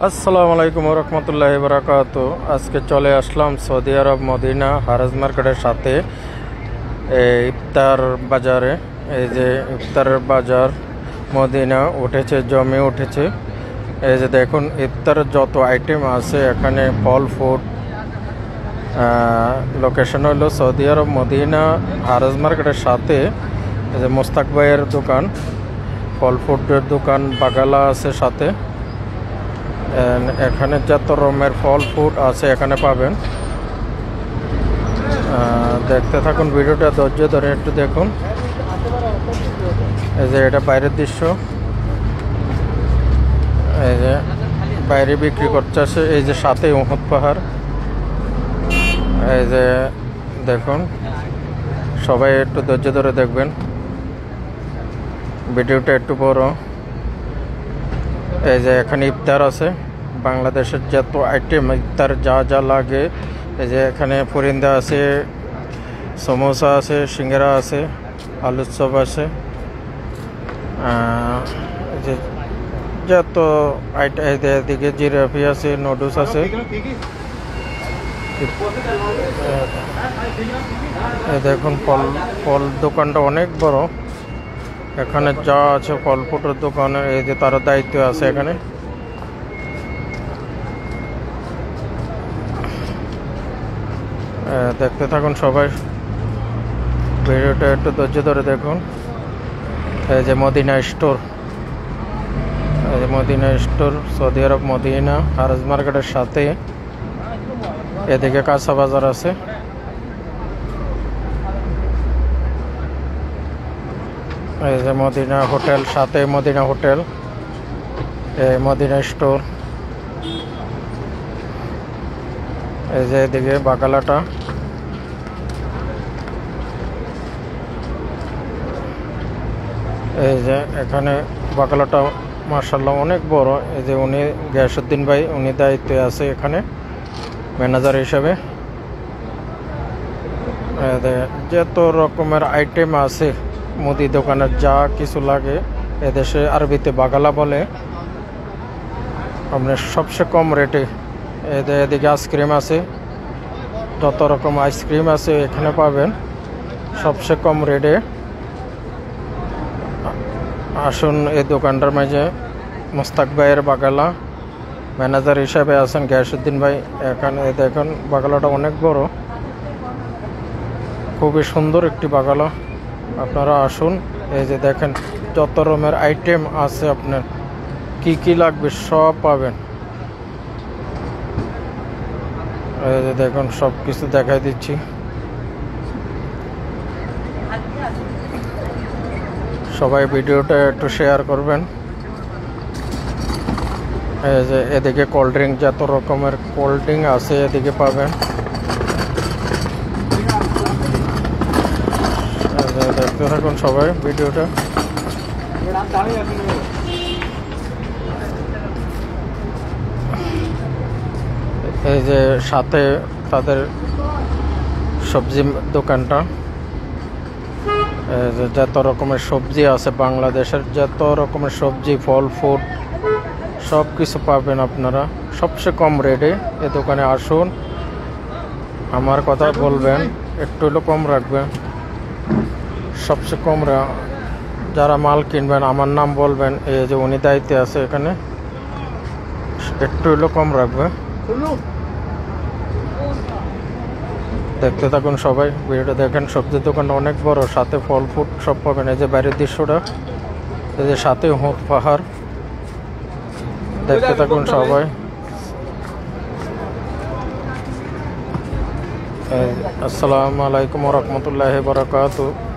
আসসালামু আলাইকুম রহমতুল্লাহি বারাকাতু। আজকে চলে আসলাম সৌদি আরব মদিনা হারাজ মার্কেটের সাথে ইফতার বাজারে। এই যে ইফতারের বাজার মদিনা উঠেছে, জমে উঠেছে। এই যে দেখুন ইফতারের যত আইটেম আছে এখানে, ফল ফুড। লোকেশন হলো সৌদি আরব মদিনা হারাজ মার্কেটের সাথে। এই যে মোস্তাক ভাইয়ের দোকান, ফল ফুডের দোকান, বাগালা আছে সাথে। এখানে যত রকমের ফল ফুড আছে এখানে পাবেন। দেখতে থাকুন ভিডিওটা, ধৈর্য ধরে একটু দেখুন। এই যে এটা বাইরের দৃশ্য, এই যে বাইরে বিক্রি করতেছে। এই যে সাথে উহুদ পাহাড়। এই যে দেখুন, সবাই একটু ধৈর্য ধরে দেখবেন, ভিডিওটা একটু বড়। এই যে এখানে ইফতার আছে, বাংলাদেশের যত আইটেম ইফতার যা যা লাগে। এই যে এখানে ফরিন্দা আছে, সমোসা আছে, সিঙ্গারা আছে, আলুর চপ আছে। যে যত আইটেম, এদিকে জিরাফি আছে, নুডলস আছে। দেখুন ফল দোকানটা অনেক বড়। এখানে যা আছে ফল ফুটের দোকানে, এই যে তার দায়িত্ব আছে এখানে। দেখতে থাকুন সবাই, ভিডিওটা একটু ধৈর্য ধরে দেখুন। এই যে মদিনা স্টোর, এই যে মদিনা স্টোর সৌদি আরব মদিনা হারাজ মার্কেটের সাথে। এদিকে কাঁচা বাজার আছে। এই যে মদিনা হোটেল, সাথে মদিনা হোটেল, এই মদিনা স্টোর। এই যে এদিকে বাকালাটা। এই যে এখানে বাকালাটা মার্শাল্লাহ অনেক বড়। এই যে উনি গিয়াসউদ্দিন ভাই, উনি দায়িত্বে আছে এখানে ম্যানেজার হিসাবে। যত রকমের আইটেম আছে মুদি দোকানের, যা কিছু লাগে এদেশে আরবিতে বাগালা বলে। আপনার সবচেয়ে কম রেটে। এদিকে আইসক্রিম আছে, যত রকম আইসক্রিম আছে এখানে পাবেন সবচেয়ে কম রেটে। আসুন এই দোকানটার মাঝে। মোস্তাক ভাইয়ের বাগালা, ম্যানেজার হিসাবে আছেন গিয়াসউদ্দিন ভাই। এখানে দেখুন বাগালাটা অনেক বড়, খুবই সুন্দর একটি বাগালা। আপনারা আসুন। এই যে দেখেন যত রকমের আইটেম আছে, আপনার কি কি লাগবে সব পাবেন। এই যে দেখুন সব কিছু দেখাই দিচ্ছি। সবাই ভিডিওটা একটু শেয়ার করবেন। এই যে এদিকে কোল্ড ড্রিঙ্ক, যত রকমের কোল্ড ড্রিঙ্ক আছে এদিকে পাবেন। দেখতে থাকুন সবাই ভিডিওটা। এই যে সাথে তাদের সবজি দোকানটা। যে যত রকমের সবজি আছে, বাংলাদেশের যত রকমের সবজি, ফল ফুড সব কিছু পাবেন আপনারা সবচেয়ে কম রেটে। এ দোকানে আসুন, আমার কথা বলবেন, একটু হলেও কম রাখবেন। সবচেয়ে কম যারা মাল কিনবেন আমার নাম বলবেন, এই যে উনি দায়িত্বে আছে এখানে, একটু হলেও কম রাখবে। দেখতে থাকুন সবাই ভিডিওটা, দেখেন সবজির দোকানটা অনেক বড়, সাথে ফল ফুড সব পাবেন। এই যে বাইরের দৃশ্যটা, এই যে সাথে উহুদ পাহাড়। দেখতে থাকুন সবাই। আসসালামু আলাইকুম রহমতুল্লাহি বারাকাতুহু।